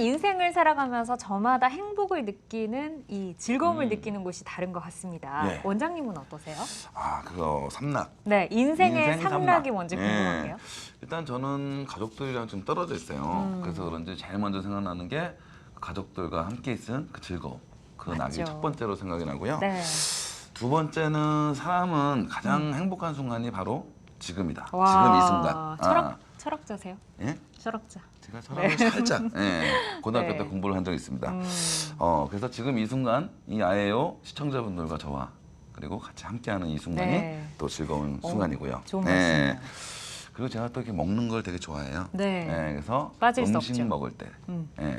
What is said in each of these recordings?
인생을 살아가면서 저마다 행복을 느끼는 이 즐거움을 느끼는 곳이 다른 것 같습니다. 예. 원장님은 어떠세요? 그거 삼락. 네, 인생의 인생 삼락이 삼락. 뭔지 예. 궁금한데요. 일단 저는 가족들이랑 좀 떨어져 있어요. 그래서 그런지 제일 먼저 생각나는 게 가족들과 함께 있은 그 즐거움. 그 낙이 맞죠. 첫 번째로 생각이 나고요. 네. 두 번째는 사람은 가장 행복한 순간이 바로 지금이다. 와, 지금 이 순간. 철학자세요? 예? 철학자. 제가 철학을 살짝 고등학교 네. 때 공부를 한 적이 있습니다. 그래서 지금 이 순간 이 아예요 시청자분들과 저와 그리고 같이 함께하는 이 순간이 네. 또 즐거운 순간이고요. 좋은 말씀이에요. 그리고 제가 또 이렇게 먹는 걸 되게 좋아해요. 네. 그래서 빠질 수 음식 없죠. 먹을 때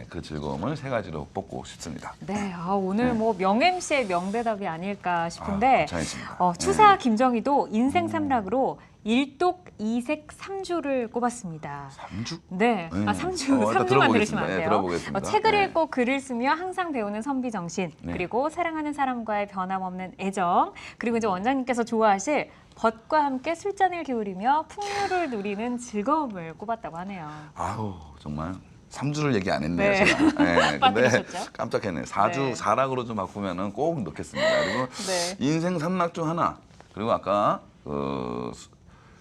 그 즐거움을 세 가지로 뽑고 싶습니다. 네, 오늘 뭐 명-MC의 명대답이 아닐까 싶은데 괜찮습니다. 추사 김정희도 인생 삼락으로 일독 이색 삼주를 꼽았습니다. 3주? 네, 네. 삼주, 일단 삼주만 들으시면 들어보겠습니다. 안 돼요. 들어보겠습니다. 책을 네. 읽고 글을 쓰며 항상 배우는 선비 정신, 네. 그리고 사랑하는 사람과의 변함없는 애정, 그리고 이제 원장님께서 좋아하실 벗과 함께 술잔을 기울이며 풍류를 누리는 즐거움을 꼽았다고 하네요. 아우 정말 3주를 얘기 안 했네요. 네. 제가. 근데 빠뜨리셨죠? 깜짝했네. 4주, 네. 4락으로 좀 바꾸면은 꼭 넣겠습니다. 그리고 네. 인생 3락 중 하나. 그리고 아까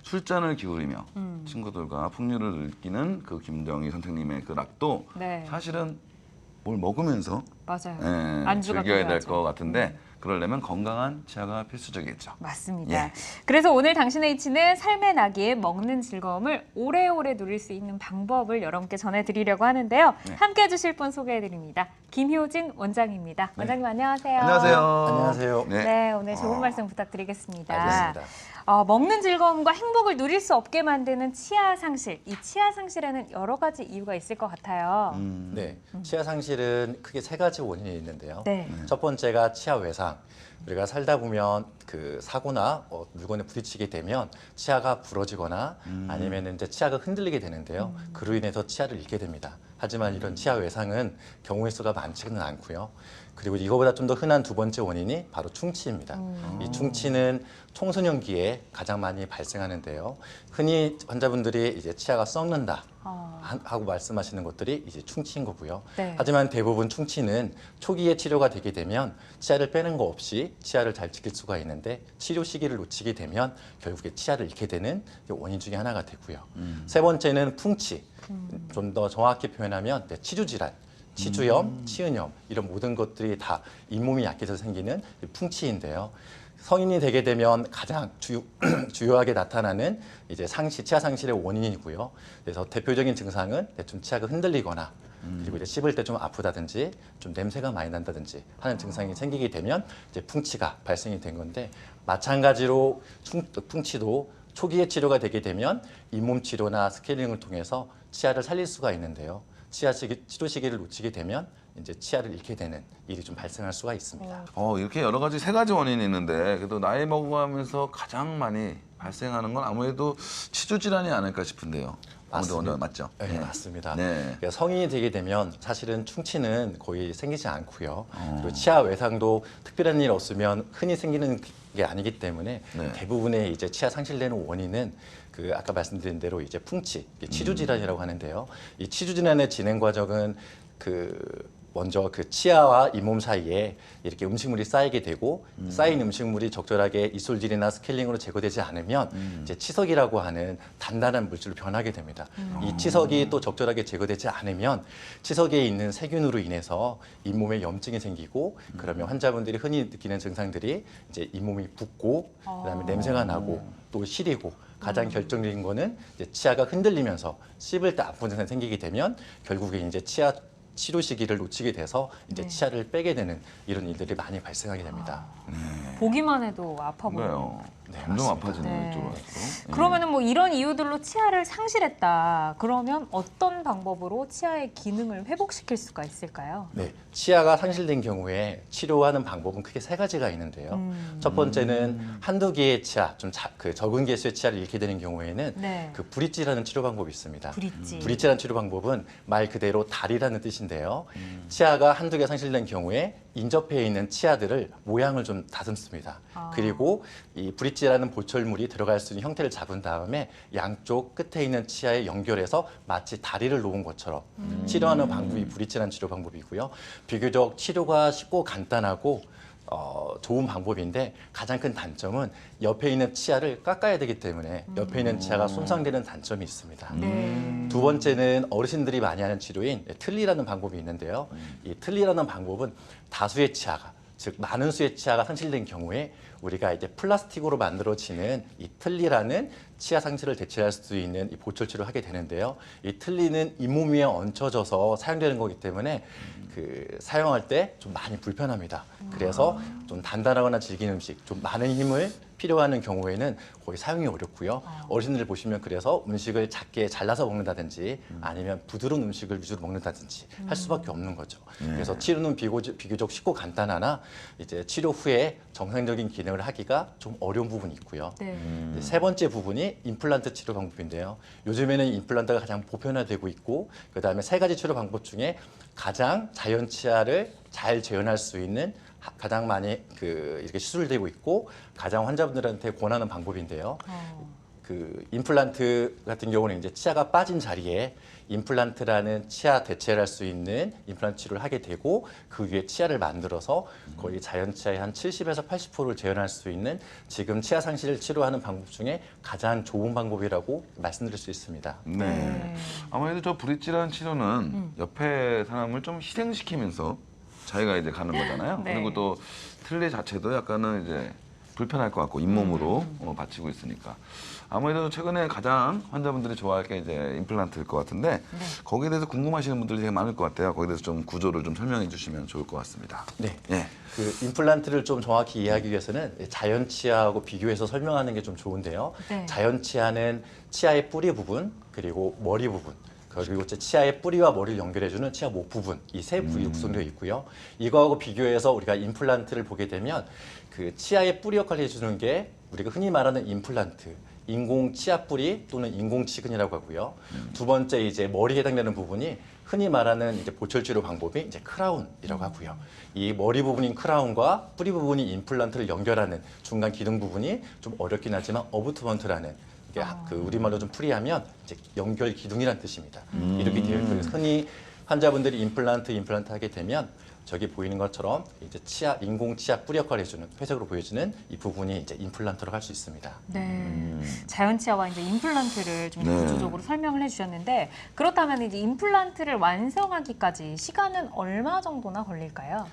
술잔을 기울이며 친구들과 풍류를 느끼는 그 김정희 선생님의 그 락도 네. 사실은 뭘 먹으면서 맞아요. 예, 안주가 즐겨야 될 필요하죠. 것 같은데 그러려면 건강한 치아가 필수적이겠죠. 맞습니다. 예. 그래서 오늘 당신의 이치는 삶의 낙이에 먹는 즐거움을 오래오래 누릴 수 있는 방법을 여러분께 전해드리려고 하는데요. 네. 함께 해주실 분 소개해드립니다. 김효진 원장입니다. 원장님 안녕하세요. 안녕하세요. 안녕하세요. 네, 오늘 좋은 말씀 부탁드리겠습니다. 알겠습니다. 먹는 즐거움과 행복을 누릴 수 없게 만드는 치아 상실. 이 치아 상실에는 여러 가지 이유가 있을 것 같아요. 네, 치아 상실은 크게 세 가지 원인이 있는데요. 네. 첫 번째가 치아 외상. 우리가 살다 보면 그 사고나 물건에 부딪히게 되면 치아가 부러지거나 아니면 이제 치아가 흔들리게 되는데요. 그로 인해서 치아를 잃게 됩니다. 하지만 이런 치아 외상은 경우의 수가 많지는 않고요. 그리고 이거보다 좀 더 흔한 두 번째 원인이 바로 충치입니다. 이 충치는 청소년기에 가장 많이 발생하는데요. 흔히 환자분들이 이제 치아가 썩는다 하고 말씀하시는 것들이 이제 충치인 거고요. 네. 하지만 대부분 충치는 초기에 치료가 되게 되면 치아를 빼는 거 없이 치아를 잘 지킬 수가 있는데 치료 시기를 놓치게 되면 결국에 치아를 잃게 되는 원인 중에 하나가 되고요. 세 번째는 풍치. 좀 더 정확히 표현하면 치주 질환. 치주염, 치은염 이런 모든 것들이 다 잇몸이 약해서 생기는 풍치인데요. 성인이 되게 되면 가장 주요하게 나타나는 이제 치아 상실의 원인이고요. 그래서 대표적인 증상은 좀 치아가 흔들리거나 그리고 이제 씹을 때 좀 아프다든지 좀 냄새가 많이 난다든지 하는 증상이 생기게 되면 이제 풍치가 발생이 된 건데 마찬가지로 풍치도 초기에 치료가 되게 되면 잇몸 치료나 스케일링을 통해서 치아를 살릴 수가 있는데요. 치료 시기를 놓치게 되면 이제 치아를 잃게 되는 일이 좀 발생할 수가 있습니다. 이렇게 여러 가지 세 가지 원인이 있는데 그래도 나이 먹어가면서 가장 많이 발생하는 건 아무래도 치주 질환이 아닐까 싶은데요. 아무래도 맞죠? 네, 맞습니다. 네. 그러니까 성인이 되게 되면 사실은 충치는 거의 생기지 않고요. 그리고 치아 외상도 특별한 일 없으면 흔히 생기는 게 아니기 때문에 네. 대부분의 이제 치아 상실되는 원인은 그 아까 말씀드린 대로 이제 풍치, 치주 질환이라고 하는데요. 이 치주 질환의 진행 과정은 먼저 그 치아와 잇몸 사이에 이렇게 음식물이 쌓이게 되고 쌓인 음식물이 적절하게 이솔질이나 스케일링으로 제거되지 않으면 이제 치석이라고 하는 단단한 물질로 변하게 됩니다. 이 치석이 또 적절하게 제거되지 않으면 치석에 있는 세균으로 인해서 잇몸에 염증이 생기고 그러면 환자분들이 흔히 느끼는 증상들이 이제 잇몸이 붓고 그다음에 냄새가 나고 또 시리고 가장 결정적인 거는 이제 치아가 흔들리면서 씹을 때 아픈 증상이 생기게 되면 결국에 이제 치료 시기를 놓치게 돼서 이제 치아를 빼게 되는 이런 일들이 많이 발생하게 됩니다. 보기만 해도 아파 보여요. 그래요. 네, 점점 맞습니다. 아파지네요. 네. 이쪽으로 갈수록. 그러면은 뭐 이런 이유들로 치아를 상실했다. 그러면 어떤 방법으로 치아의 기능을 회복시킬 수가 있을까요? 네, 치아가 상실된 경우에 치료하는 방법은 크게 세 가지가 있는데요. 첫 번째는 한두 개의 치아, 적은 개수의 치아를 잃게 되는 경우에는 네. 그 브릿지라는 치료 방법이 있습니다. 브릿지. 라는 치료 방법은 말 그대로 다리라는 뜻인데요. 치아가 한두 개 상실된 경우에 인접해 있는 치아들을 모양을 좀 다듬습니다. 그리고 이 브릿지라는 보철물이 들어갈 수 있는 형태를 잡은 다음에 양쪽 끝에 있는 치아에 연결해서 마치 다리를 놓은 것처럼 치료하는 방법이 브릿지라는 치료 방법이고요. 비교적 치료가 쉽고 간단하고 좋은 방법인데 가장 큰 단점은 옆에 있는 치아를 깎아야 되기 때문에 옆에 있는 치아가 손상되는 단점이 있습니다. 네. 두 번째는 어르신들이 많이 하는 치료인 틀니라는 방법이 있는데요. 이 틀니라는 방법은 다수의 치아가, 즉 많은 수의 치아가 상실된 경우에 우리가 이제 플라스틱으로 만들어지는 이 틀니라는 치아 상실을 대체할 수 있는 이 보철 치료를 하게 되는데요. 이 틀니는 잇몸 위에 얹혀져서 사용되는 거기 때문에 사용할 때 좀 많이 불편합니다. 그래서 좀 단단하거나 질긴 음식, 좀 많은 힘을 필요하는 경우에는 거의 사용이 어렵고요. 어르신들 보시면 그래서 음식을 작게 잘라서 먹는다든지 아니면 부드러운 음식을 위주로 먹는다든지 할 수밖에 없는 거죠. 그래서 치료는 비교적 쉽고 간단하나 이제 치료 후에 정상적인 기능을 하기가 좀 어려운 부분이 있고요. 네. 세 번째 부분이 임플란트 치료 방법인데요. 요즘에는 임플란트가 가장 보편화되고 있고 그다음에 세 가지 치료 방법 중에 가장 자연 치아를 잘 재현할 수 있는 가장 많이 이렇게 시술되고 있고 가장 환자분들한테 권하는 방법인데요. 임플란트 같은 경우는 이제 치아가 빠진 자리에 임플란트라는 치아 대체를 할 수 있는 임플란트 치료를 하게 되고 그 위에 치아를 만들어서 거의 자연 치아의 한 70에서 80%를 재현할 수 있는 지금 치아 상실을 치료하는 방법 중에 가장 좋은 방법이라고 말씀드릴 수 있습니다. 네. 아무래도 저 브릿지라는 치료는 옆에 사람을 좀 희생시키면서 자기가 이제 가는 거잖아요. 네. 그리고 또 틀니 자체도 약간은 이제 불편할 것 같고 잇몸으로 받치고 있으니까 아무래도 최근에 가장 환자분들이 좋아할 게 이제 임플란트일 것 같은데 거기에 대해서 궁금하시는 분들이 되게 많을 것 같아요. 거기에 대해서 좀 구조를 좀 설명해 주시면 좋을 것 같습니다. 네. 예. 임플란트를 좀 정확히 이해하기 위해서는 자연 치아하고 비교해서 설명하는 게 좀 좋은데요. 네. 자연 치아는 치아의 뿌리 부분 그리고 머리 부분 그리고 치아의 뿌리와 머리를 연결해주는 치아 목 부분 이 세 부위로 구성되어 있고요. 이거하고 비교해서 우리가 임플란트를 보게 되면 그 치아의 뿌리 역할을 해주는 게 우리가 흔히 말하는 임플란트, 인공 치아 뿌리 또는 인공 치근이라고 하고요. 두 번째 이제 머리에 해당되는 부분이 흔히 말하는 이제 보철 치료 방법이 이제 크라운이라고 하고요. 이 머리 부분인 크라운과 뿌리 부분이 임플란트를 연결하는 중간 기둥 부분이 좀 어렵긴 하지만 어부트먼트라는 이게 우리말로 좀 풀이하면 이제 연결 기둥이라는 뜻입니다. 이렇게 되어 있고 흔히 환자분들이 임플란트 하게 되면 저기 보이는 것처럼 이제 인공 치아 뿌리 역할을 해주는 회색으로 보여지는 이 부분이 이제 임플란트로 할 수 있습니다. 네. 자연 치아와 이제 임플란트를 좀 구조적으로 설명을 해주셨는데 그렇다면 이제 임플란트를 완성하기까지 시간은 얼마 정도나 걸릴까요?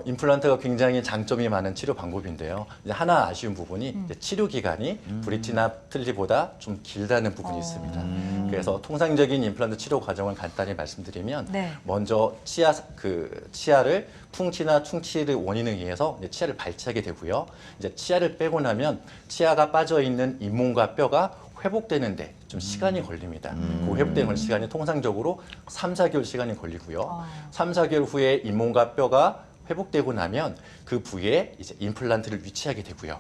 임플란트가 굉장히 장점이 많은 치료 방법인데요. 이제 하나 아쉬운 부분이 이제 치료 기간이 브릿지나 틀니보다 좀 길다는 부분이 있습니다. 그래서 통상적인 임플란트 치료 과정을 간단히 말씀드리면 네. 먼저 치아를 풍치나 충치를 원인에 의해서 이제 치아를 발치하게 되고요. 이제 치아를 빼고 나면 치아가 빠져 있는 잇몸과 뼈가 회복되는데 좀 시간이 걸립니다. 그 회복되는 시간이 통상적으로 3, 4개월 시간이 걸리고요. 3, 4개월 후에 잇몸과 뼈가 회복되고 나면 그 부위에 이제 임플란트를 위치하게 되고요.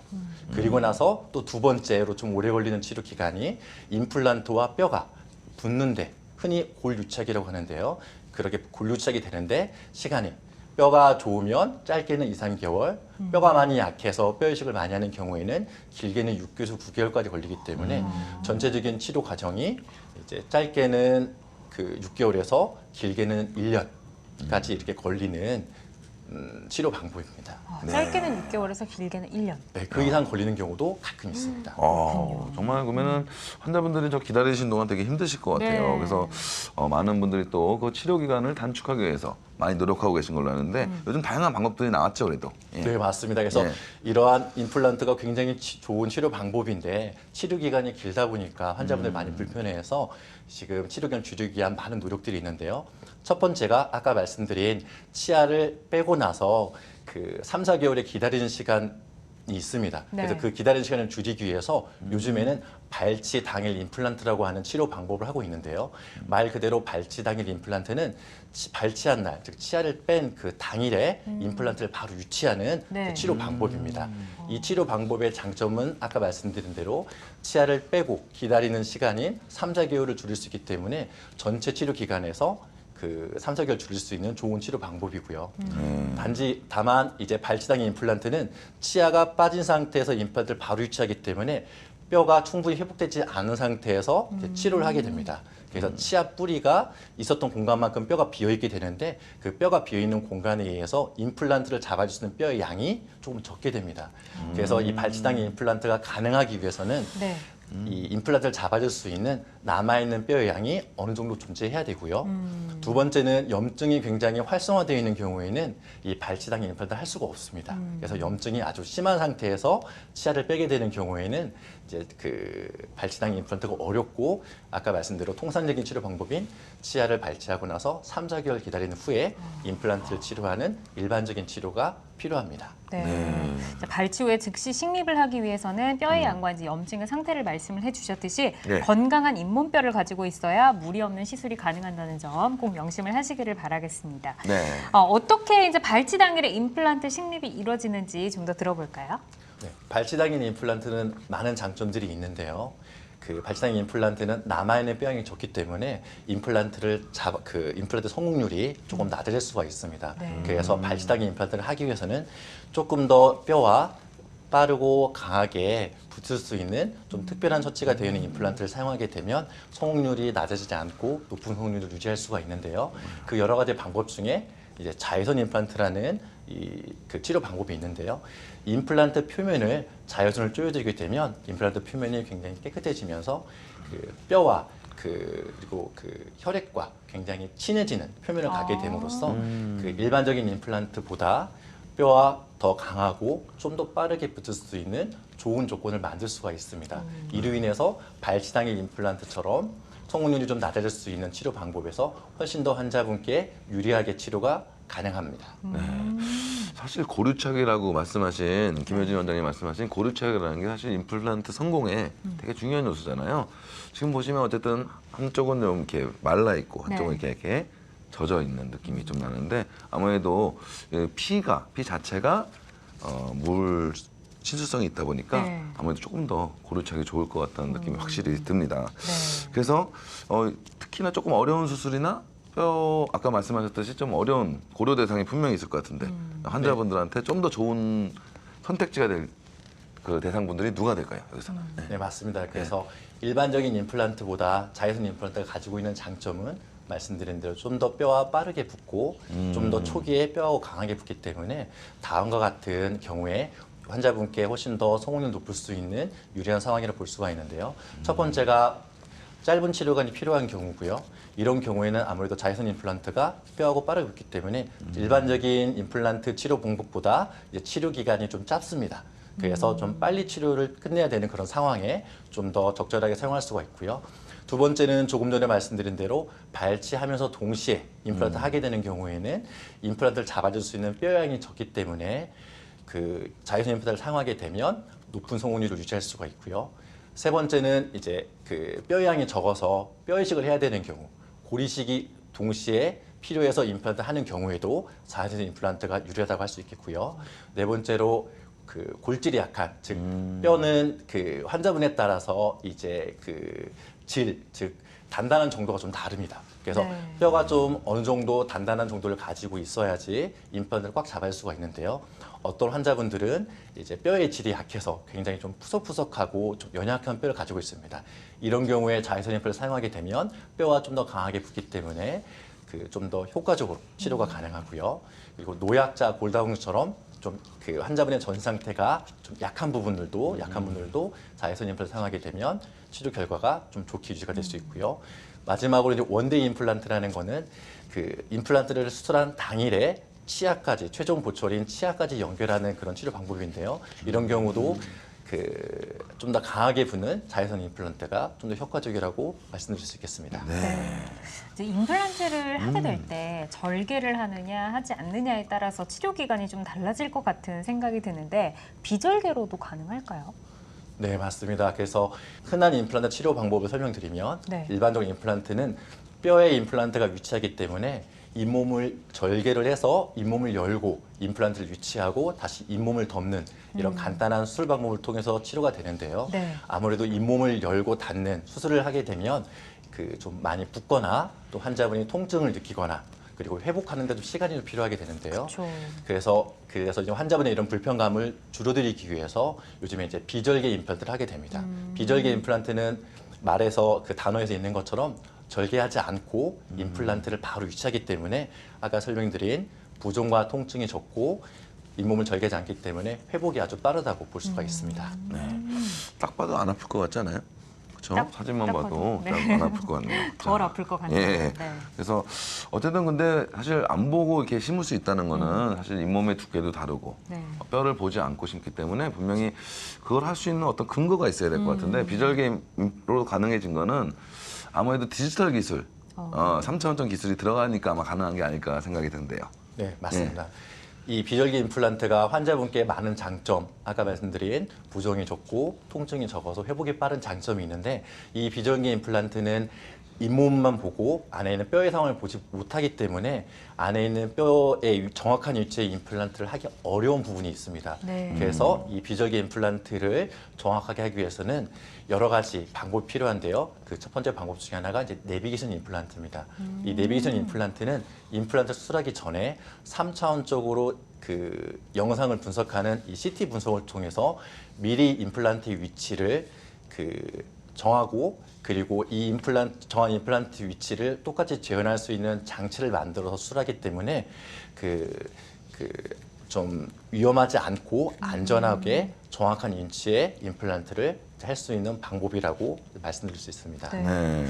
그리고 나서 또 두 번째로 좀 오래 걸리는 치료 기간이 임플란트와 뼈가 붙는데 흔히 골유착이라고 하는데요. 그렇게 골유착이 되는데 시간이 뼈가 좋으면 짧게는 2, 3개월, 뼈가 많이 약해서 뼈 이식을 많이 하는 경우에는 길게는 6개에서 9개월까지 걸리기 때문에 전체적인 치료 과정이 이제 짧게는 6개월에서 길게는 1년까지 이렇게 걸리는 치료 방법입니다. 짧게는 6개월에서 길게는 1년. 네, 그 이상 걸리는 경우도 가끔 있습니다. 정말 그러면은 환자분들이 저 기다리신 동안 되게 힘드실 것 같아요. 네. 그래서 많은 분들이 또 그 치료 기간을 단축하기 위해서 많이 노력하고 계신 걸로 아는데 요즘 다양한 방법들이 나왔죠, 그래도. 예. 네, 맞습니다. 그래서 예. 이러한 임플란트가 굉장히 좋은 치료 방법인데 치료 기간이 길다 보니까 환자분들이 많이 불편해해서 지금 치료 기간 줄이기 위한 많은 노력들이 있는데요. 첫 번째가 아까 말씀드린 치아를 빼고 나서 3, 4개월의 기다리는 시간이 있습니다. 네. 그래서 그 기다리는 시간을 줄이기 위해서 요즘에는 발치 당일 임플란트라고 하는 치료 방법을 하고 있는데요. 말 그대로 발치 당일 임플란트는 발치한 날, 즉 치아를 뺀 그 당일에 임플란트를 바로 유치하는 네. 그 치료 방법입니다. 이 치료 방법의 장점은 아까 말씀드린 대로 치아를 빼고 기다리는 시간인 3, 4개월을 줄일 수 있기 때문에 전체 치료 기간에서 그 삼사개월 줄일 수 있는 좋은 치료 방법이고요. 다만 이제 발치당의 임플란트는 치아가 빠진 상태에서 임플란트를 바로 유치하기 때문에 뼈가 충분히 회복되지 않은 상태에서 이제 치료를 하게 됩니다. 그래서 치아 뿌리가 있었던 공간만큼 뼈가 비어 있게 되는데 그 뼈가 비어 있는 공간에 의해서 임플란트를 잡아줄 수 있는 뼈의 양이 조금 적게 됩니다. 그래서 이 발치당의 임플란트가 가능하기 위해서는 네. 이 임플란트를 잡아줄 수 있는 남아있는 뼈의 양이 어느 정도 존재해야 되고요. 두 번째는 염증이 굉장히 활성화되어 있는 경우에는 이 발치당의 임플란트를 할 수가 없습니다. 그래서 염증이 아주 심한 상태에서 치아를 빼게 되는 경우에는 이제 그 발치당의 임플란트가 어렵고 아까 말씀대로 통상적인 치료 방법인 치아를 발치하고 나서 3, 4개월 기다린 후에 임플란트를 치료하는 일반적인 치료가 필요합니다. 네. 자, 발치 후에 즉시 식립을 하기 위해서는 뼈의 양과 이제 염증의 상태를 말씀을 해주셨듯이 네. 건강한 잇몸뼈를 가지고 있어야 무리 없는 시술이 가능하다는 점 꼭 명심을 하시기를 바라겠습니다. 네. 어떻게 이제 발치 당일에 임플란트 식립이 이루어지는지 좀 더 들어볼까요? 네, 발치당인 임플란트는 많은 장점들이 있는데요. 그 발치당인 임플란트는 남아있는 뼈양이 적기 때문에 임플란트 성공률이 조금 낮아질 수가 있습니다. 네. 그래서 발치당인 임플란트를 하기 위해서는 조금 더 뼈와 빠르고 강하게 붙을 수 있는 좀 특별한 처치가 되어 있는 임플란트를 사용하게 되면 성공률이 낮아지지 않고 높은 성공률을 유지할 수가 있는데요. 그 여러 가지 방법 중에 이제 자외선 임플란트라는 그 치료 방법이 있는데요. 임플란트 표면을 자외선을 쪼여들게 되면 임플란트 표면이 굉장히 깨끗해지면서 그 뼈와 그리고 그 혈액과 굉장히 친해지는 표면을 갖게 됨으로써 그 일반적인 임플란트보다 뼈와 더 강하고 좀 더 빠르게 붙을 수 있는 좋은 조건을 만들 수가 있습니다. 이로 인해서 발치당의 임플란트처럼 성공률이 좀 낮아질 수 있는 치료 방법에서 훨씬 더 환자분께 유리하게 치료가 가능합니다. 사실 고류착이라고 말씀하신 김효진 원장님 말씀하신 고류착이라는 게 사실 임플란트 성공에 되게 중요한 요소잖아요. 지금 보시면 어쨌든 한쪽은 좀 이렇게 말라 있고 한쪽은 네. 이렇게 젖어 있는 느낌이 좀 나는데 아무래도 피 자체가 물 친수성이 있다 보니까 네. 아무래도 조금 더 고루착이 좋을 것 같다는 느낌이 확실히 듭니다. 네. 그래서 특히나 조금 어려운 수술이나 아까 말씀하셨듯이 좀 어려운 고려 대상이 분명히 있을 것 같은데 환자분들한테 좀 더 좋은 선택지가 될 그 대상분들이 누가 될까요? 여기서는. 네, 맞습니다. 그래서 일반적인 임플란트보다 자외선 임플란트가 가지고 있는 장점은 말씀드린 대로 좀 더 뼈와 빠르게 붙고 좀 더 초기에 뼈하고 강하게 붙기 때문에 다음과 같은 경우에 환자분께 훨씬 더 성공률 높을 수 있는 유리한 상황이라고 볼 수가 있는데요. 첫 번째가 짧은 치료간이 필요한 경우고요. 이런 경우에는 아무래도 자외선 임플란트가 뼈하고 빠르게 붙기 때문에 일반적인 임플란트 치료 방법보다 이제 치료 기간이 좀 짧습니다. 그래서 좀 빨리 치료를 끝내야 되는 그런 상황에 좀 더 적절하게 사용할 수가 있고요. 두 번째는 조금 전에 말씀드린 대로 발치하면서 동시에 임플란트 하게 되는 경우에는 임플란트를 잡아줄 수 있는 뼈양이 적기 때문에 그 자외선 임플란트를 사용하게 되면 높은 성공률을 유지할 수가 있고요. 세 번째는 이제 그 뼈양이 적어서 뼈 이식을 해야 되는 경우, 고리식이 동시에 필요해서 임플란트 하는 경우에도 자외선 임플란트가 유리하다고 할 수 있겠고요. 네 번째로 그 골질이 약한, 즉 뼈는 그 환자분에 따라서 이제 그 즉 단단한 정도가 좀 다릅니다. 그래서 네. 뼈가 좀 어느 정도 단단한 정도를 가지고 있어야지 임플란트를 꽉 잡을 수가 있는데요. 어떤 환자분들은 이제 뼈의 질이 약해서 굉장히 좀 푸석푸석하고 좀 연약한 뼈를 가지고 있습니다. 이런 경우에 자외선 임플란트를 사용하게 되면 뼈가 좀 더 강하게 붙기 때문에 그 좀 더 효과적으로 치료가 가능하고요. 그리고 노약자 골다공증처럼 좀 그 환자분의 전 상태가 좀 약한 분들도 자외선 임플란트 사용하게 되면 치료 결과가 좀 좋게 유지가 될 수 있고요. 마지막으로 이제 원데이 임플란트라는 거는 그 임플란트를 수술한 당일에 치아까지 최종 보철인 치아까지 연결하는 그런 치료 방법인데요. 이런 경우도 그 좀 더 강하게 붙는 자외선 임플란트가 좀 더 효과적이라고 말씀드릴 수 있겠습니다. 이제 임플란트를 하게 될 때 절개를 하느냐 하지 않느냐에 따라서 치료 기간이 좀 달라질 것 같은 생각이 드는데 비절개로도 가능할까요? 네, 맞습니다. 그래서 흔한 임플란트 치료 방법을 설명드리면 네. 일반적인 임플란트는 뼈에 임플란트가 위치하기 때문에 잇몸을 절개를 해서 잇몸을 열고 임플란트를 유치하고 다시 잇몸을 덮는 이런 간단한 수술 방법을 통해서 치료가 되는데요. 네. 아무래도 잇몸을 열고 닫는 수술을 하게 되면 그 좀 많이 붓거나 또 환자분이 통증을 느끼거나 그리고 회복하는 데도 시간이 좀 필요하게 되는데요. 그렇죠. 그래서 이제 환자분의 이런 불편감을 줄여드리기 위해서 요즘에 이제 비절개 임플란트를 하게 됩니다. 비절개 임플란트는 말에서 그 단어에서 있는 것처럼 절개하지 않고 임플란트를 바로 위치하기 때문에 아까 설명드린 부종과 통증이 적고 잇몸을 절개하지 않기 때문에 회복이 아주 빠르다고 볼 수가 있습니다. 네. 딱 봐도 안 아플 것 같지 않아요? 그렇죠? 사진만 딱 봐도 봐도, 네. 안 아플 것 같네요. 덜 자, 아플 것 같네요. 예. 네. 그래서 어쨌든 근데 사실 안 보고 이렇게 심을 수 있다는 거는 사실 잇몸의 두께도 다르고 네. 뼈를 보지 않고 심기 때문에 분명히 그걸 할 수 있는 어떤 근거가 있어야 될 것 같은데 비절개로 가능해진 거는 아무래도 디지털 기술, 3차원적 기술이 들어가니까 아마 가능한 게 아닐까 생각이 드는데요. 네, 맞습니다. 이 비절개 임플란트가 환자분께 많은 장점, 아까 말씀드린 부종이 적고 통증이 적어서 회복이 빠른 장점이 있는데 이 비절개 임플란트는 잇몸만 보고 안에 있는 뼈의 상황을 보지 못하기 때문에 안에 있는 뼈의 정확한 위치에 임플란트를 하기 어려운 부분이 있습니다. 네. 그래서 이 비절개 임플란트를 정확하게 하기 위해서는 여러 가지 방법이 필요한데요. 그 첫 번째 방법 중에 하나가 이제 내비게이션 임플란트입니다. 이 내비게이션 임플란트는 임플란트 수술하기 전에 3차원적으로 그 영상을 분석하는 이 CT 분석을 통해서 미리 임플란트의 위치를 정하고 그리고 이 정한 임플란트 위치를 똑같이 재현할 수 있는 장치를 만들어서 수술하기 때문에 좀 위험하지 않고 안전하게 정확한 위치에 임플란트를 할 수 있는 방법이라고 말씀드릴 수 있습니다. 네. 네.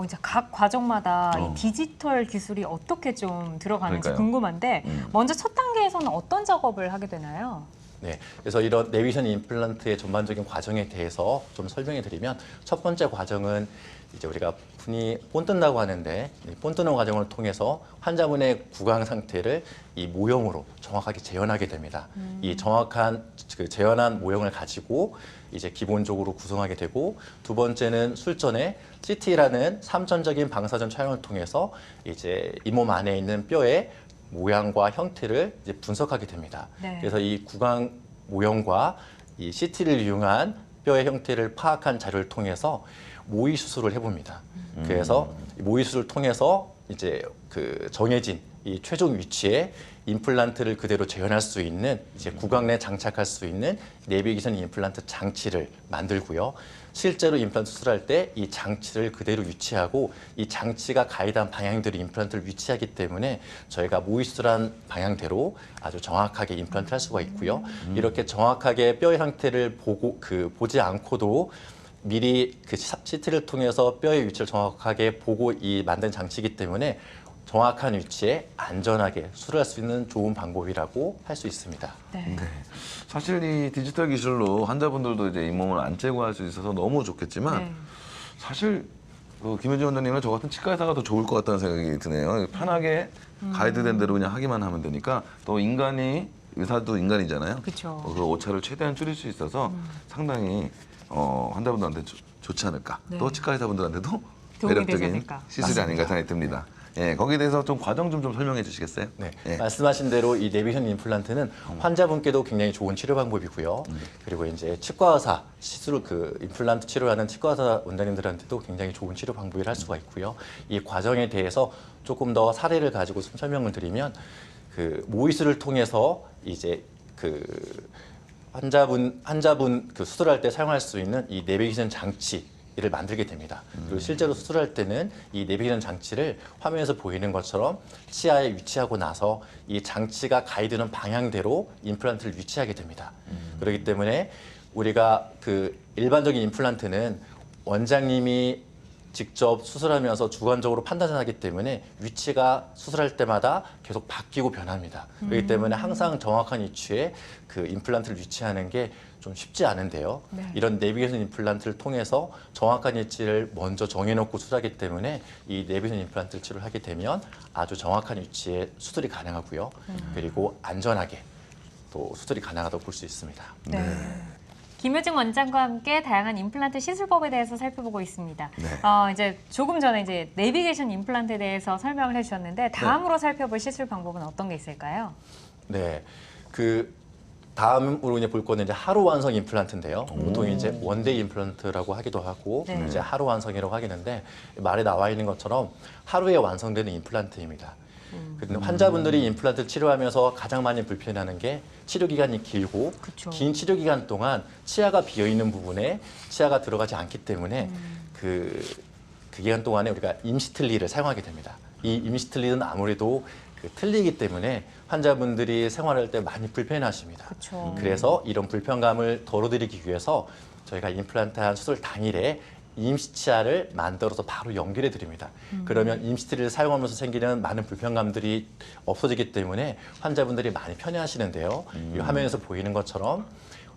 이제 각 과정마다 이 디지털 기술이 어떻게 좀 들어가는지 그러니까요. 궁금한데 먼저 첫 단계에서는 어떤 작업을 하게 되나요? 네, 그래서 이런 내비게이션 임플란트의 전반적인 과정에 대해서 좀 설명해 드리면 첫 번째 과정은 이제 우리가 흔히 본뜬다고 하는데 이 본뜨는 과정을 통해서 환자분의 구강 상태를 이 모형으로 정확하게 재현하게 됩니다. 이 정확한 그 재현한 모형을 가지고 이제 기본적으로 구성하게 되고 두 번째는 술전에 CT라는 삼천적인 방사선 촬영을 통해서 이제 잇몸 안에 있는 뼈의 모양과 형태를 이제 분석하게 됩니다. 네. 그래서 이 구강 모형과 이 CT를 이용한 뼈의 형태를 파악한 자료를 통해서 모의 수술을 해봅니다. 그래서 이 모의 수술을 통해서 이제 그 정해진 이 최종 위치에 임플란트를 그대로 재현할 수 있는 이제 구강 내에 장착할 수 있는 내비게이션 임플란트 장치를 만들고요. 실제로 임플란트 수술할 때 이 장치를 그대로 위치하고 이 장치가 가이드한 방향대로 임플란트를 위치하기 때문에 저희가 모의 수술한 방향대로 아주 정확하게 임플란트를 할 수가 있고요. 이렇게 정확하게 뼈의 상태를 보지 않고도 미리 그 CT를 통해서 뼈의 위치를 정확하게 보고 만든 장치이기 때문에 정확한 위치에 안전하게 수술할 수 있는 좋은 방법이라고 할 수 있습니다. 네. 사실 이 디지털 기술로 환자분들도 이제 잇몸을 안 째고 할 수 있어서 너무 좋겠지만 네. 사실 김현진 원장님은 저 같은 치과 의사가 더 좋을 것 같다는 생각이 드네요. 편하게 가이드된 대로 그냥 하기만 하면 되니까 또 의사도 인간이잖아요. 그쵸. 그 오차를 최대한 줄일 수 있어서 상당히 환자분들한테 좋지 않을까. 네. 또 치과 의사분들한테도 도움이 되지 매력적인 않을까. 시술이 아닌가 생각이 듭니다. 예, 거기에 대해서 좀 과정 좀 설명해 주시겠어요? 네, 예. 말씀하신 대로 이 내비게이션 임플란트는 환자분께도 굉장히 좋은 치료 방법이고요. 그리고 이제 치과 의사 임플란트 치료하는 치과 의사 원장님들한테도 굉장히 좋은 치료 방법이라 할 수가 있고요. 이 과정에 대해서 조금 더 사례를 가지고 좀 설명을 드리면 모의술을 통해서 이제 환자분 수술할 때 사용할 수 있는 이 내비게이션 장치를 만들게 됩니다. 그리고 실제로 수술할 때는 이 내비게이션 장치를 화면에서 보이는 것처럼 치아에 위치하고 나서 이 장치가 가이드는 방향대로 임플란트를 위치하게 됩니다. 그렇기 때문에 우리가 일반적인 임플란트는 원장님이 직접 수술하면서 주관적으로 판단하기 때문에 위치가 수술할 때마다 계속 바뀌고 변합니다. 그렇기 때문에 항상 정확한 위치에 임플란트를 위치하는 게 좀 쉽지 않은데요. 네. 이런 내비게이션 임플란트를 통해서 정확한 위치를 먼저 정해놓고 수술하기 때문에 이 내비게이션 임플란트 치료를 하게 되면 아주 정확한 위치에 수술이 가능하고요. 그리고 안전하게 또 수술이 가능하다고 볼 수 있습니다. 네. 김효증 원장과 함께 다양한 임플란트 시술법에 대해서 살펴보고 있습니다. 네. 이제 조금 전에 이제 내비게이션 임플란트에 대해서 설명을 해주셨는데 다음으로 살펴볼 시술 방법은 어떤 게 있을까요? 네, 다음으로 이제 볼 거는 이제 하루 완성 임플란트인데요. 보통 이제 원데이 임플란트라고 하기도 하고 네. 이제 하루 완성이라고 하겠는데 말에 나와 있는 것처럼 하루에 완성되는 임플란트입니다. 근데 환자분들이 임플란트를 치료하면서 가장 많이 불편해하는 게 치료 기간이 길고 그쵸. 긴 치료 기간 동안 치아가 비어 있는 부분에 치아가 들어가지 않기 때문에 그 기간 동안에 우리가 임시 틀니를 사용하게 됩니다. 이 임시 틀니는 아무래도 그 틀니이기 때문에 환자분들이 생활할 때 많이 불편하십니다. 그쵸. 그래서 이런 불편감을 덜어드리기 위해서 저희가 임플란트한 수술 당일에 임시치아를 만들어서 바로 연결해 드립니다. 그러면 임시트리를 사용하면서 생기는 많은 불편감들이 없어지기 때문에 환자분들이 많이 편해하시는데요. 이 화면에서 보이는 것처럼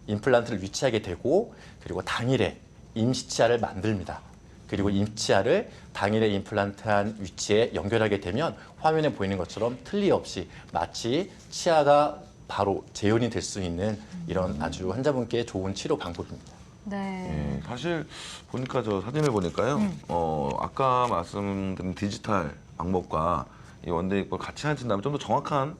임플란트를 위치하게 되고 그리고 당일에 임시치아를 만듭니다. 그리고 임치아를 당일에 임플란트한 위치에 연결하게 되면 화면에 보이는 것처럼 틀니 없이 마치 치아가 바로 재현이 될 수 있는 이런 아주 환자분께 좋은 치료 방법입니다. 네. 예, 사실 보니까 저 사진을 보니까요. 아까 말씀드린 디지털 방법과 이 원데이 걸 같이 하신다면 좀 더 정확한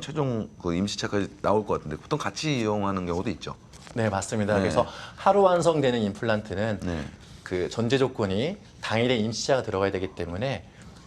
최종 그 임시차까지 나올 것 같은데 보통 같이 이용하는 경우도 있죠. 네, 맞습니다. 네. 그래서 하루 완성되는 임플란트는 네. 그 전제 조건이 당일에 임시치아가 들어가야 되기 때문에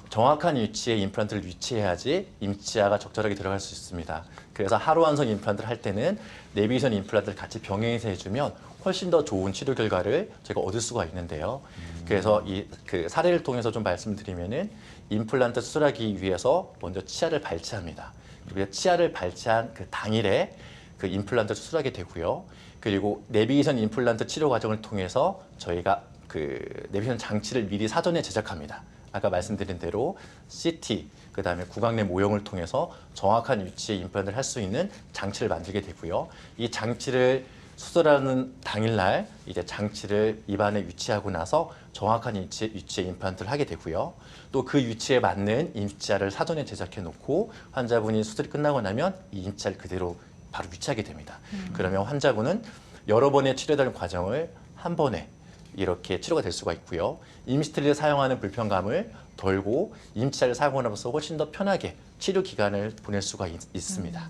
정확한 위치에 임플란트를 위치해야지 임치아가 적절하게 들어갈 수 있습니다. 그래서 하루 완성 임플란트를 할 때는 내비게이션 임플란트를 같이 병행해서 해주면 훨씬 더 좋은 치료 결과를 제가 얻을 수가 있는데요. 그래서 이 그 사례를 통해서 좀 말씀드리면은 임플란트 수술하기 위해서 먼저 치아를 발치합니다. 그리고 치아를 발치한 그 당일에 그 임플란트 수술하게 되고요. 그리고 내비게이션 임플란트 치료 과정을 통해서 저희가 그 내비게이션 장치를 미리 사전에 제작합니다. 아까 말씀드린 대로 CT, 그다음에 구강 내 모형을 통해서 정확한 위치에 임플란트를 할 수 있는 장치를 만들게 되고요. 이 장치를 수술하는 당일날 이제 장치를 입안에 위치하고 나서 정확한 위치에 임플란트를 하게 되고요. 또 그 위치에 맞는 임치아를 사전에 제작해 놓고 환자분이 수술이 끝나고 나면 이 임치아를 그대로 바로 위치하게 됩니다. 그러면 환자분은 여러 번의 치료되는 과정을 한 번에 이렇게 치료가 될 수가 있고요. 임시트리를 사용하는 불편감을 덜고 임치아를 사용하면서 훨씬 더 편하게 치료 기간을 보낼 수가 있습니다.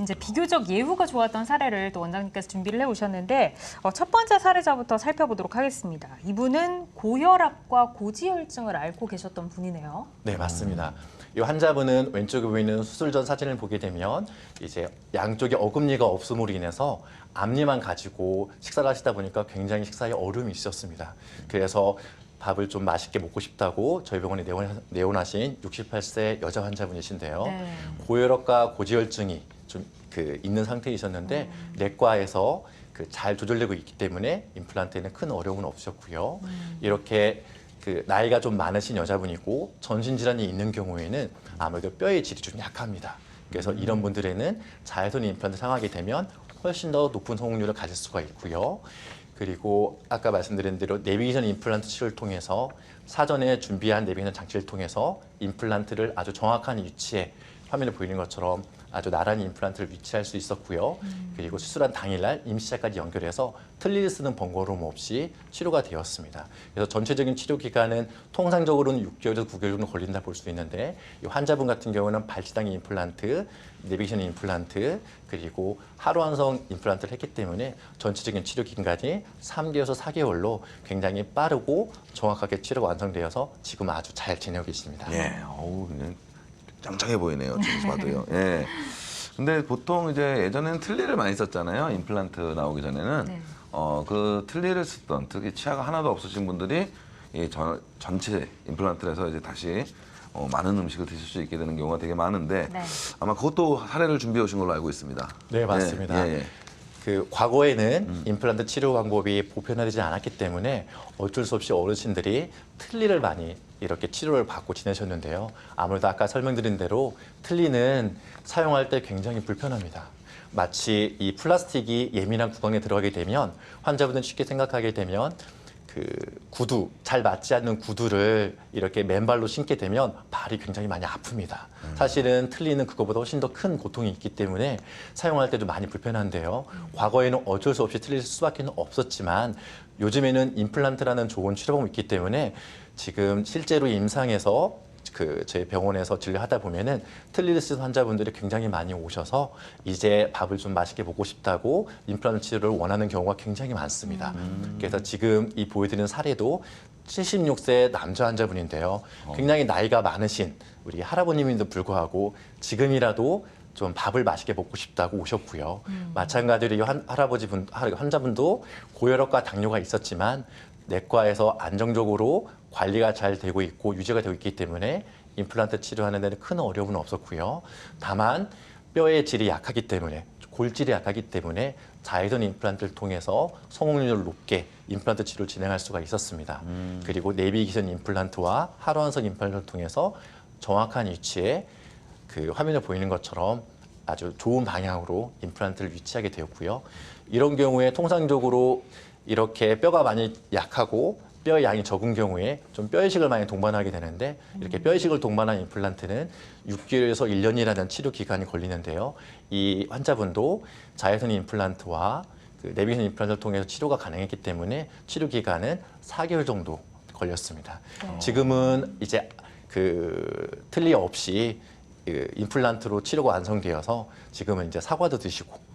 이제 비교적 예후가 좋았던 사례를 또 원장님께서 준비를 해오셨는데 첫 번째 사례자부터 살펴보도록 하겠습니다. 이분은 고혈압과 고지혈증을 앓고 계셨던 분이네요. 네, 맞습니다. 이 환자분은 왼쪽에 보이는 수술 전 사진을 보게 되면 이제 양쪽에 어금니가 없음으로 인해서 앞니만 가지고 식사를 하시다 보니까 굉장히 식사에 어려움이 있었습니다. 그래서 밥을 좀 맛있게 먹고 싶다고 저희 병원에 내원하신 68세 여자 환자분이신데요. 네. 고혈압과 고지혈증이 좀 있는 상태이셨는데 내과에서 잘 조절되고 있기 때문에 임플란트에는 큰 어려움은 없었고요. 이렇게 나이가 좀 많으신 여자분이고 전신 질환이 있는 경우에는 아무래도 뼈의 질이 좀 약합니다. 그래서 이런 분들에는 자외선 임플란트 사용하게 되면 훨씬 더 높은 성공률을 가질 수가 있고요. 그리고 아까 말씀드린 대로 내비게이션 임플란트 치료를 통해서 사전에 준비한 내비게이션 장치를 통해서 임플란트를 아주 정확한 위치에 화면에 보이는 것처럼 아주 나란히 임플란트를 위치할 수 있었고요. 그리고 수술한 당일날 임시차까지 연결해서 틀니를 쓰는 번거로움 없이 치료가 되었습니다. 그래서 전체적인 치료 기간은 통상적으로는 6개월에서 9개월 정도 걸린다 볼 수 있는데 이 환자분 같은 경우는 발치당 임플란트, 내비게이션 임플란트, 그리고 하루 완성 임플란트를 했기 때문에 전체적인 치료 기간이 3개월에서 4개월로 굉장히 빠르고 정확하게 치료가 완성되어서 지금 아주 잘 지내고 계십니다. 예, 어우 그냥 짱짱해 보이네요. 지금 봐도요. 예. 근데 보통 이제 예전에는 틀니를 많이 썼잖아요. 임플란트 나오기 전에는. 네. 그 틀니를 쓰던 특히 치아가 하나도 없으신 분들이 이 전체 임플란트를 해서 이제 다시 많은 음식을 드실 수 있게 되는 경우가 되게 많은데 네. 아마 그것도 사례를 준비해 오신 걸로 알고 있습니다. 네, 맞습니다. 예, 예. 과거에는 임플란트 치료 방법이 보편화되지 않았기 때문에 어쩔 수 없이 어르신들이 틀니를 많이 이렇게 치료를 받고 지내셨는데요. 아무래도 아까 설명드린 대로 틀니는 사용할 때 굉장히 불편합니다. 마치 이 플라스틱이 예민한 구강에 들어가게 되면 환자분들은 쉽게 생각하게 되면 구두, 잘 맞지 않는 구두를 이렇게 맨발로 신게 되면 발이 굉장히 많이 아픕니다. 사실은 틀니는 그거보다 훨씬 더 큰 고통이 있기 때문에 사용할 때도 많이 불편한데요. 과거에는 어쩔 수 없이 틀릴 수밖에 없었지만 요즘에는 임플란트라는 좋은 치료법이 있기 때문에 지금 실제로 임상에서 저희 병원에서 진료하다 보면은 틀니티스 환자분들이 굉장히 많이 오셔서 이제 밥을 좀 맛있게 먹고 싶다고 임플란트 치료를 원하는 경우가 굉장히 많습니다. 그래서 지금 이 보여드리는 사례도 76세 남자 환자분인데요. 굉장히 나이가 많으신 우리 할아버님인데도 불구하고 지금이라도 좀 밥을 맛있게 먹고 싶다고 오셨고요. 마찬가지로 이 환자분도 고혈압과 당뇨가 있었지만 내과에서 안정적으로 관리가 잘 되고 있고 유지가 되고 있기 때문에 임플란트 치료하는 데는 큰 어려움은 없었고요. 다만 뼈의 질이 약하기 때문에 골질이 약하기 때문에 자외선 임플란트를 통해서 성공률을 높게 임플란트 치료를 진행할 수가 있었습니다. 그리고 내비게이션 임플란트와 하루환석 임플란트를 통해서 정확한 위치에 그 화면에 보이는 것처럼 아주 좋은 방향으로 임플란트를 위치하게 되었고요. 이런 경우에 통상적으로 이렇게 뼈가 많이 약하고 뼈의 양이 적은 경우에 좀 뼈이식을 많이 동반하게 되는데 이렇게 뼈이식을 동반한 임플란트는 6개월에서 1년이라는 치료 기간이 걸리는데요. 이 환자분도 자외선 임플란트와 그 내비게이션 임플란트를 통해서 치료가 가능했기 때문에 치료 기간은 4개월 정도 걸렸습니다. 지금은 이제 그 틀니 없이 그 임플란트로 치료가 완성되어서 지금은 이제 사과도 드시고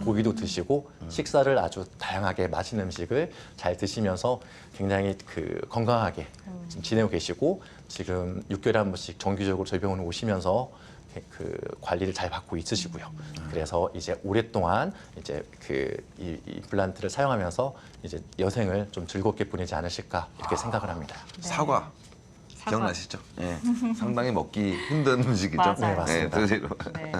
고기도 드시고 식사를 아주 다양하게 맛있는 음식을 잘 드시면서 굉장히 그 건강하게 지금 지내고 계시고 지금 6개월에 한 번씩 정기적으로 저희 병원에 오시면서 그 관리를 잘 받고 있으시고요. 그래서 이제 오랫동안 이제 그 이 임플란트를 사용하면서 이제 여생을 좀 즐겁게 보내지 않으실까 이렇게 생각을 합니다. 사과. 기억나시죠? 예. 상당히 먹기 힘든 음식이죠. 맞아요. 네, 맞습니다. 드시러. 네.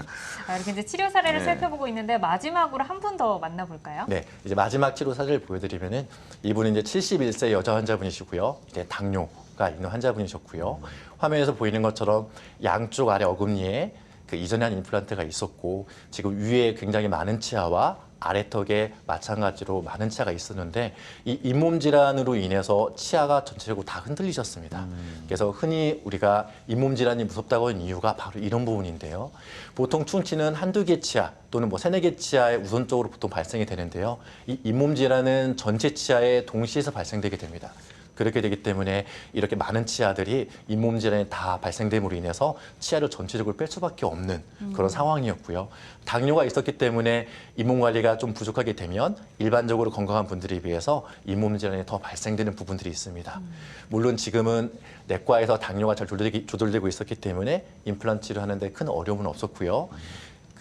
이렇게 이제 치료 사례를 네. 살펴보고 있는데 마지막으로 한 분 더 만나볼까요? 네, 이제 마지막 치료 사례를 보여드리면은 이분은 이제 71세 여자 환자분이시고요. 이제 당뇨가 있는 환자분이셨고요. 화면에서 보이는 것처럼 양쪽 아래 어금니에 그 이전에 한 임플란트가 있었고 지금 위에 굉장히 많은 치아와 아래턱에 마찬가지로 많은 치아가 있었는데 이 잇몸 질환으로 인해서 치아가 전체적으로 다 흔들리셨습니다. 그래서 흔히 우리가 잇몸 질환이 무섭다고 하는 이유가 바로 이런 부분인데요. 보통 충치는 한두 개 치아 또는 뭐 세네 개 치아에 우선적으로 보통 발생이 되는데요. 이 잇몸 질환은 전체 치아에 동시에서 발생되게 됩니다. 그렇게 되기 때문에 이렇게 많은 치아들이 잇몸 질환이 다 발생됨으로 인해서 치아를 전체적으로 뺄 수밖에 없는 그런 상황이었고요. 당뇨가 있었기 때문에 잇몸 관리가 좀 부족하게 되면 일반적으로 건강한 분들에 비해서 잇몸 질환이 더 발생되는 부분들이 있습니다. 물론 지금은 내과에서 당뇨가 잘 조절되고 있었기 때문에 임플란트 치료하는데 큰 어려움은 없었고요.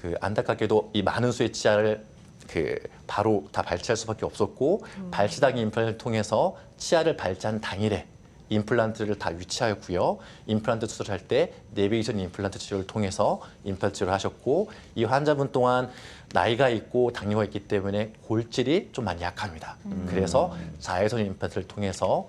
그 안타깝게도 이 많은 수의 치아를 그 바로 다 발치할 수밖에 없었고 발치당 임플란트를 통해서 치아를 발치한 당일에 임플란트를 다 위치하였고요. 임플란트 수술할 때 내비게이션 임플란트 치료를 통해서 임플란트 치료를 하셨고 이 환자분 또한 나이가 있고 당뇨가 있기 때문에 골질이 좀 많이 약합니다. 그래서 자외선 임플란트를 통해서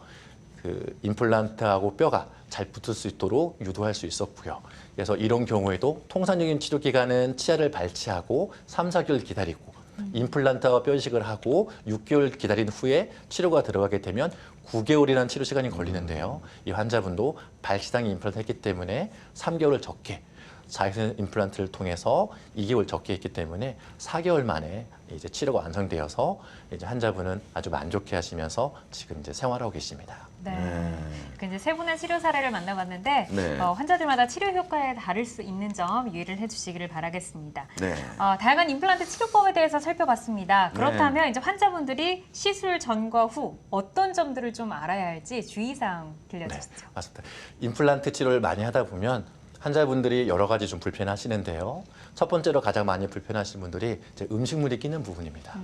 그 임플란트하고 뼈가 잘 붙을 수 있도록 유도할 수 있었고요. 그래서 이런 경우에도 통상적인 치료 기간은 치아를 발치하고 3, 4개월 기다리고 임플란트와 뼈이식을 하고 6개월 기다린 후에 치료가 들어가게 되면 9개월이라는 치료 시간이 걸리는데요. 이 환자분도 발치당 임플란트 했기 때문에 3개월을 적게 자외선 임플란트를 통해서 2개월 적게 했기 때문에 4개월 만에 이제 치료가 완성되어서 이제 환자분은 아주 만족해 하시면서 지금 이제 생활하고 계십니다. 네. 그 이제 세 분의 치료 사례를 만나봤는데 네. 환자들마다 치료 효과에 다를 수 있는 점 유의를 해주시기를 바라겠습니다. 네. 다양한 임플란트 치료법에 대해서 살펴봤습니다. 그렇다면 이제 환자분들이 시술 전과 후 어떤 점들을 좀 알아야 할지 주의사항 들려주시죠. 네, 맞습니다. 임플란트 치료를 많이 하다 보면 환자분들이 여러 가지 좀 불편하시는데요. 첫 번째로 가장 많이 불편하신 분들이 이제 음식물이 끼는 부분입니다.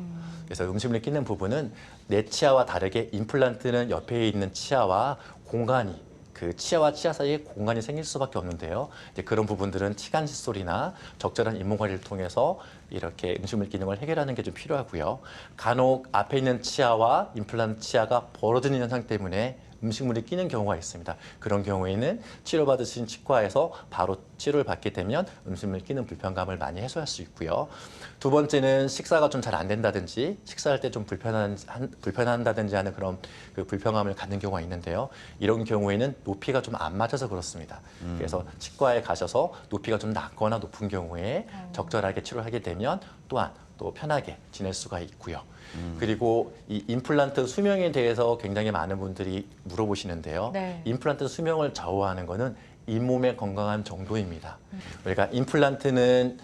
그래서 음식물이 끼는 부분은 내 치아와 다르게 임플란트는 옆에 있는 치아와 공간이 그 치아와 치아 사이에 공간이 생길 수밖에 없는데요. 이제 그런 부분들은 치간 칫솔이나 적절한 잇몸 관리를 통해서 이렇게 음식물 기능을 해결하는 게 좀 필요하고요. 간혹 앞에 있는 치아와 임플란트 치아가 벌어지는 현상 때문에 음식물이 끼는 경우가 있습니다. 그런 경우에는 치료받으신 치과에서 바로 치료를 받게 되면 음식물 끼는 불편감을 많이 해소할 수 있고요. 두 번째는 식사가 좀 잘 안 된다든지 식사할 때 좀 불편한다든지 하는 그런 그 불편감을 갖는 경우가 있는데요. 이런 경우에는 높이가 좀 안 맞아서 그렇습니다. 그래서 치과에 가셔서 높이가 좀 낮거나 높은 경우에 적절하게 치료를 하게 되면 또한 또 편하게 지낼 수가 있고요. 그리고 이 임플란트 수명에 대해서 굉장히 많은 분들이 물어보시는데요. 네. 임플란트 수명을 좌우하는 거는 잇몸의 건강한 정도입니다. 우리가 임플란트는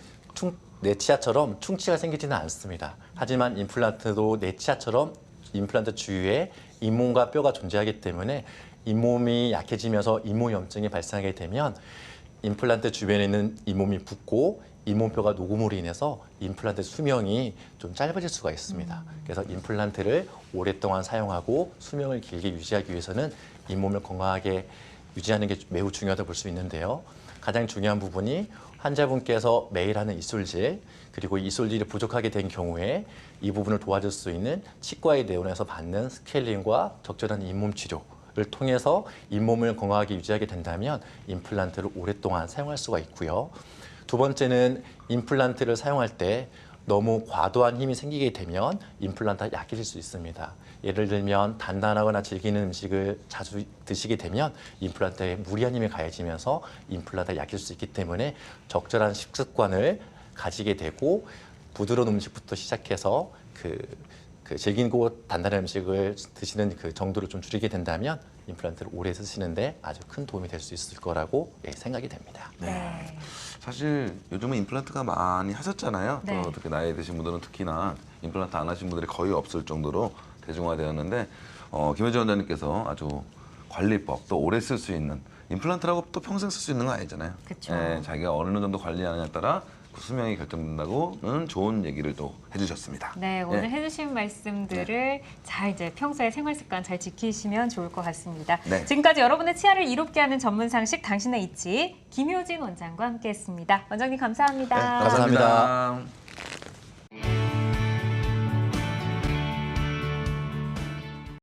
내 치아처럼 충치가 생기지는 않습니다. 하지만 임플란트도 내 치아처럼 임플란트 주위에 잇몸과 뼈가 존재하기 때문에 잇몸이 약해지면서 잇몸염증이 발생하게 되면 임플란트 주변에 있는 잇몸이 붓고 잇몸뼈가 녹음으로 인해서 임플란트 수명이 좀 짧아질 수가 있습니다. 그래서 임플란트를 오랫동안 사용하고 수명을 길게 유지하기 위해서는 잇몸을 건강하게 유지하는 게 매우 중요하다고 볼 수 있는데요. 가장 중요한 부분이 환자분께서 매일 하는 이솔질, 그리고 이솔질이 부족하게 된 경우에 이 부분을 도와줄 수 있는 치과에 내원해서 받는 스케일링과 적절한 잇몸 치료를 통해서 잇몸을 건강하게 유지하게 된다면 임플란트를 오랫동안 사용할 수가 있고요. 두 번째는 임플란트를 사용할 때 너무 과도한 힘이 생기게 되면 임플란트가 약해질 수 있습니다. 예를 들면 단단하거나 질기는 음식을 자주 드시게 되면 임플란트에 무리한 힘이 가해지면서 임플란트가 약해질 수 있기 때문에 적절한 식습관을 가지게 되고 부드러운 음식부터 시작해서 질기고 단단한 음식을 드시는 그 정도를 좀 줄이게 된다면 임플란트를 오래 쓰시는데 아주 큰 도움이 될 수 있을 거라고 생각이 됩니다. 네. 사실 요즘은 임플란트가 많이 하셨잖아요. 네. 또 특히 나이 드신 분들은 특히나 임플란트 안 하신 분들이 거의 없을 정도로 대중화되었는데 김혜주 원장님께서 아주 관리법 또 오래 쓸 수 있는 임플란트라고 또 평생 쓸 수 있는 거 아니잖아요. 그쵸. 자기가 어느 정도 관리하느냐에 따라 그 수명이 결정된다고는 좋은 얘기를 또 해주셨습니다. 네, 오늘 예. 해주신 말씀들을 잘 이제 평소에 생활 습관 잘 지키시면 좋을 것 같습니다. 네. 지금까지 여러분의 치아를 이롭게 하는 전문 상식 당신의 이치 김효진 원장과 함께했습니다. 원장님 감사합니다. 감사합니다.